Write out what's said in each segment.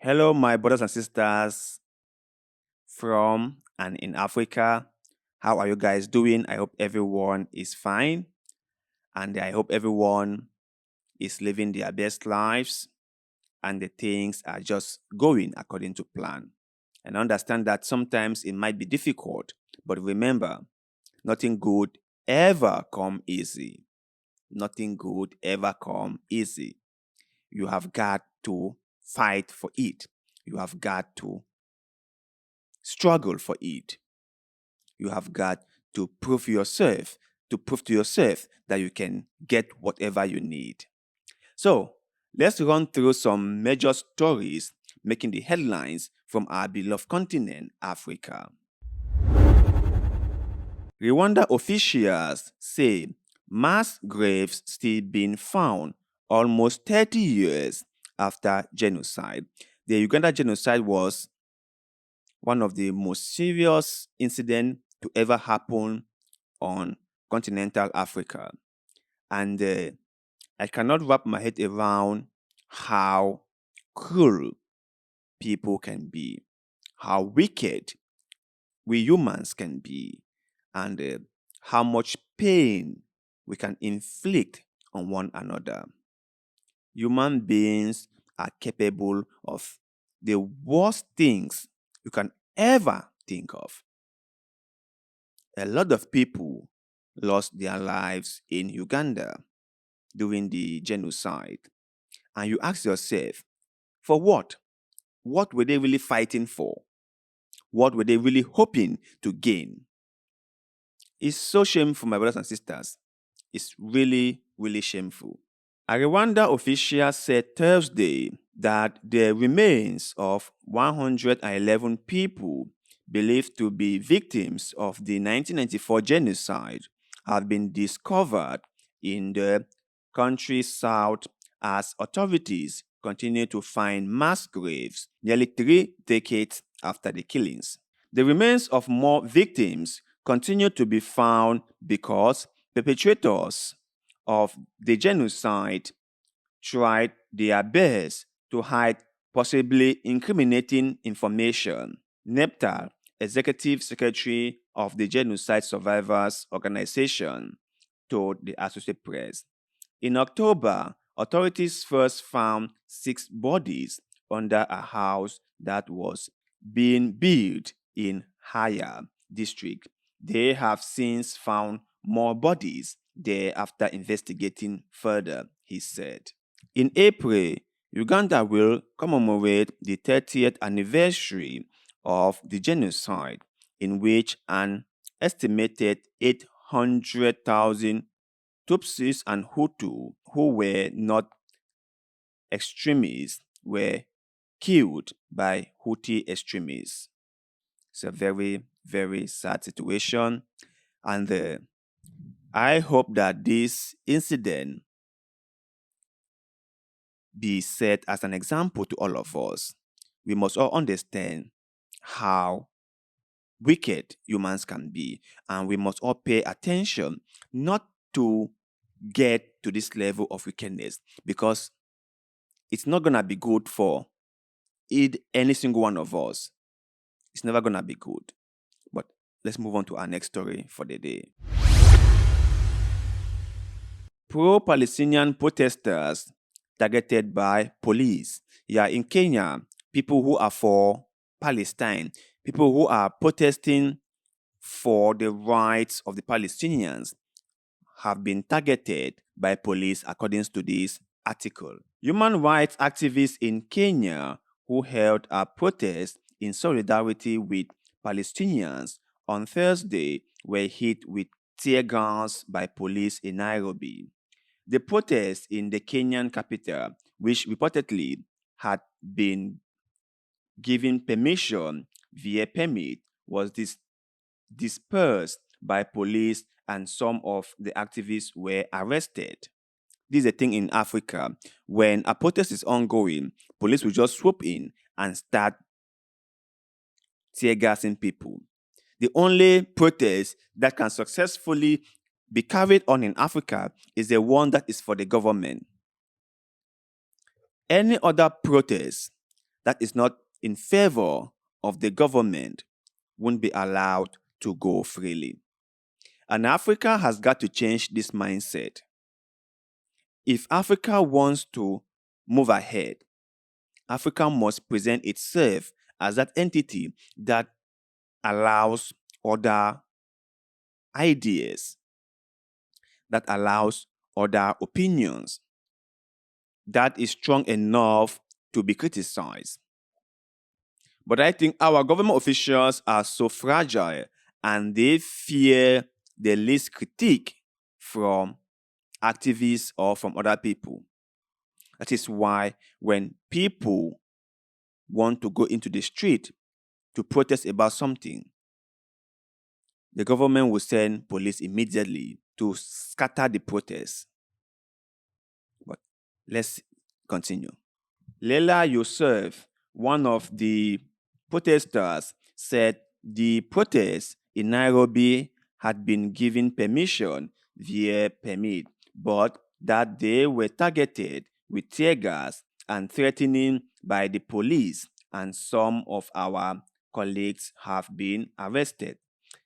Hello, my brothers and sisters from and in Africa. How are you guys doing? I hope everyone is fine and I hope everyone is living their best lives and the things are just going according to plan. And understand that sometimes it might be difficult, but remember, nothing good ever come easy. Nothing good ever come easy. You have got to fight for it. You have got to struggle for it. You have got to prove to yourself that you can get whatever you need. So, let's run through some major stories making the headlines from our beloved continent, Africa. Rwanda officials say mass graves still being found almost 30 years after genocide. The Uganda genocide was one of the most serious incidents to ever happen on continental Africa. And I cannot wrap my head around how cruel people can be, how wicked we humans can be, and how much pain we can inflict on one another. Human beings are capable of the worst things you can ever think of. A lot of people lost their lives in Uganda during the genocide. And you ask yourself, for what? What were they really fighting for? What were they really hoping to gain? It's so shameful, my brothers and sisters. It's really, really shameful. A Rwanda official said Thursday that the remains of 111 people believed to be victims of the 1994 genocide have been discovered in the country's south as authorities continue to find mass graves nearly 3 decades after the killings. The remains of more victims continue to be found because perpetrators of the genocide tried their best to hide possibly incriminating information. Neptal, executive secretary of the Genocide Survivors Organization, told the Associated Press. In October, authorities first found 6 bodies under a house that was being built in Haya district. They have since found more bodies there after investigating further, he said. In April, Uganda will commemorate the 30th anniversary of the genocide, in which an estimated 800,000 Tutsis and Hutu who were not extremists were killed by Houthi extremists. It's a very, very sad situation. And I hope that this incident be set as an example to all of us. We must all understand how wicked humans can be, and we must all pay attention not to get to this level of wickedness, because it's not going to be good for any single one of us. It's never going to be good. But let's move on to our next story for the day. Pro Palestinian protesters targeted by police. Yeah, in Kenya, people who are for Palestine, people who are protesting for the rights of the Palestinians have been targeted by police, according to this article. Human rights activists in Kenya who held a protest in solidarity with Palestinians on Thursday were hit with tear gas by police in Nairobi. The protest in the Kenyan capital, which reportedly had been given permission via permit, was dispersed by police and some of the activists were arrested. This is a thing in Africa. When a protest is ongoing, police will just swoop in and start tear gassing people. The only protest that can successfully be carried on in Africa is the one that is for the government. Any other protest that is not in favor of the government won't be allowed to go freely. And Africa has got to change this mindset. If Africa wants to move ahead, Africa must present itself as that entity that allows other ideas, that allows other opinions, that is strong enough to be criticized. But I think our government officials are so fragile and they fear the least critique from activists or from other people. That is why when people want to go into the street to protest about something, the government will send police immediately to scatter the protest. But let's continue. Leila Youssef, one of the protesters, said the protest in Nairobi had been given permission via permit, but that they were targeted with tear gas and threatening by the police, and some of our colleagues have been arrested.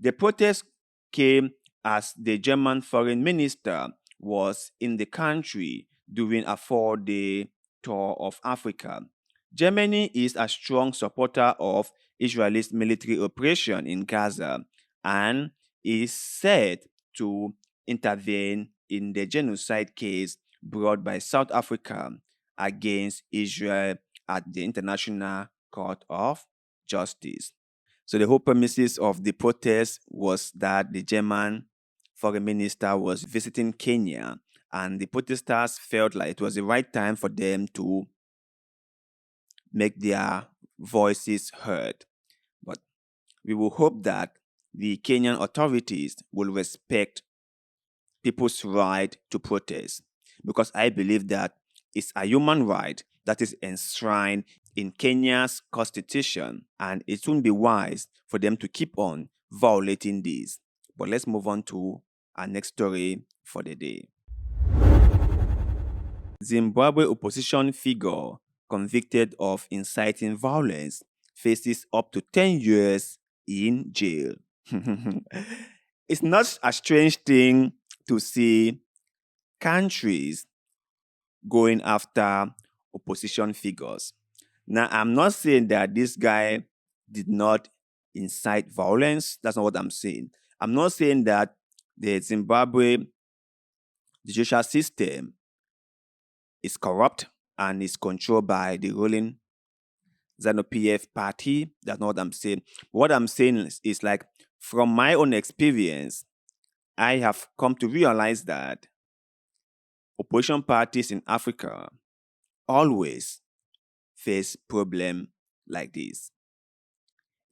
The protest came as the German foreign minister was in the country during a 4-day tour of Africa. Germany is a strong supporter of Israel's military operation in Gaza and is said to intervene in the genocide case brought by South Africa against Israel at the International Court of Justice. So the whole premises of the protest was that the German foreign minister was visiting Kenya, and the protesters felt like it was the right time for them to make their voices heard. But we will hope that the Kenyan authorities will respect people's right to protest, because I believe that it's a human right that is enshrined in Kenya's constitution, and it wouldn't be wise for them to keep on violating these. But let's move on to our next story for the day. Zimbabwe opposition figure convicted of inciting violence faces up to 10 years in jail. It's not a strange thing to see countries going after opposition figures. Now, I'm not saying that this guy did not incite violence. That's not what I'm saying. I'm not saying that the Zimbabwe judicial system is corrupt and is controlled by the ruling ZANU-PF party. That's not what I'm saying. What I'm saying is like, from my own experience, I have come to realize that opposition parties in Africa always face problem like this.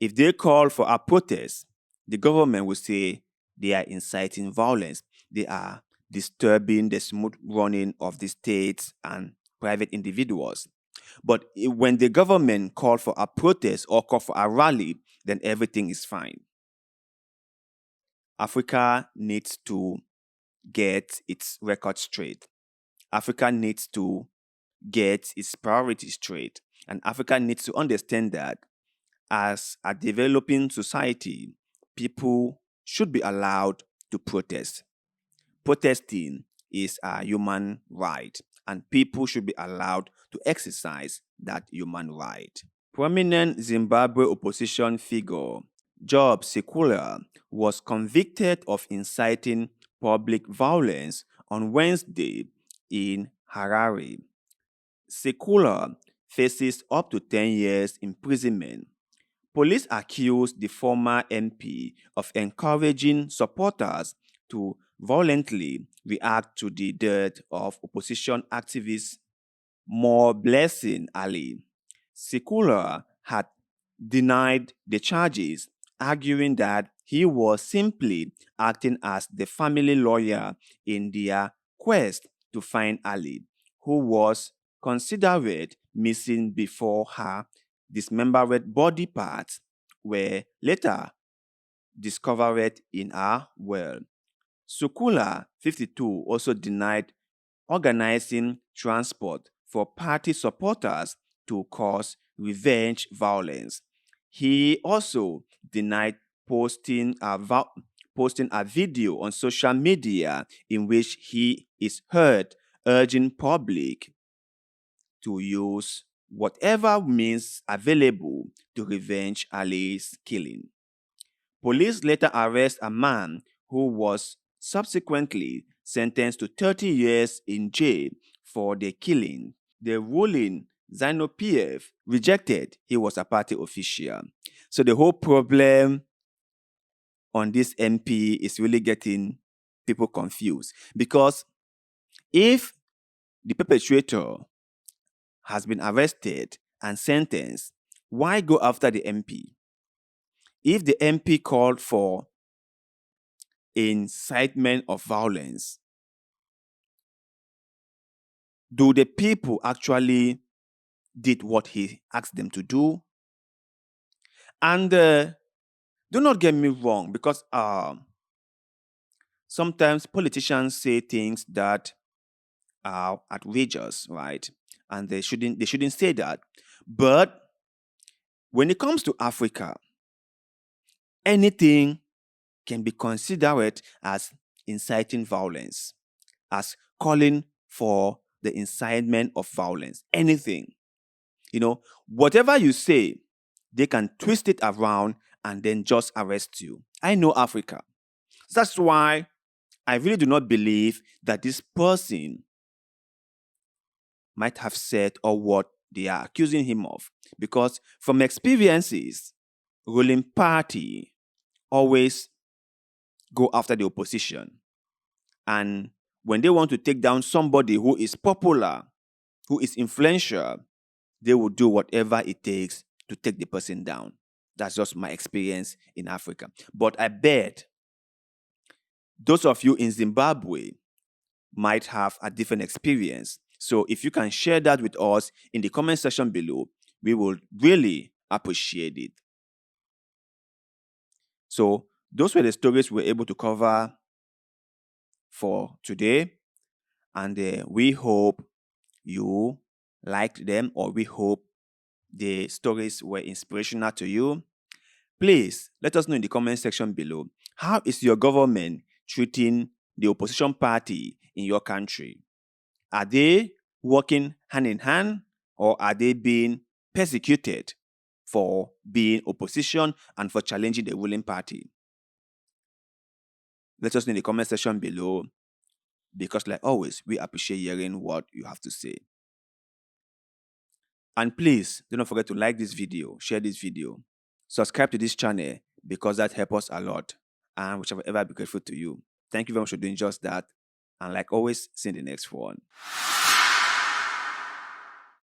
If they call for a protest, the government will say they are inciting violence. They are disturbing the smooth running of the states and private individuals. But when the government call for a protest or call for a rally, then everything is fine. Africa needs to get its record straight. Africa needs to get its priorities straight. And Africa needs to understand that as a developing society, people should be allowed to protest. Protesting is a human right, and people should be allowed to exercise that human right. Prominent Zimbabwe opposition figure Job Sikhala was convicted of inciting public violence on Wednesday in Harare. Sikhala faces up to 10 years imprisonment. Police accused the former MP of encouraging supporters to violently react to the death of opposition activist More Blessing Ali. Sikhala had denied the charges, arguing that he was simply acting as the family lawyer in their quest to find Ali, who was considered missing before her dismembered body parts were later discovered in her well. Sikhala, 52, also denied organizing transport for party supporters to cause revenge violence. He also denied posting posting a video on social media in which he is heard urging public to use whatever means available to revenge Ali's killing. Police later arrest a man who was subsequently sentenced to 30 years in jail for the killing. The ruling ZANU-PF rejected he was a party official. So the whole problem on this MP is really getting people confused, because if the perpetrator has been arrested and sentenced, why go after the MP? If the MP called for incitement of violence, do the people actually did what he asked them to do? And do not get me wrong, because sometimes politicians say things that are outrageous, right? And they shouldn't say that. But when it comes to Africa, anything can be considered as inciting violence, as calling for the incitement of violence. Anything. Whatever you say, they can twist it around and then just arrest you. I know Africa. That's why I really do not believe that this person might have said or what they are accusing him of. Because from experiences, ruling party always go after the opposition. And when they want to take down somebody who is popular, who is influential, they will do whatever it takes to take the person down. That's just my experience in Africa. But I bet those of you in Zimbabwe might have a different experience. So if you can share that with us in the comment section below, we will really appreciate it. So those were the stories we were able to cover for today. And we hope you liked them, or we hope the stories were inspirational to you. Please let us know in the comment section below, how is your government treating the opposition party in your country? Are they working hand in hand, or are they being persecuted for being opposition and for challenging the ruling party? Let us know in the comment section below, because like always, we appreciate hearing what you have to say. And please do not forget to like this video, share this video, subscribe to this channel, because that helps us a lot, and we shall ever be grateful to you. Thank you very much for doing just that. And like always, see you in the next one.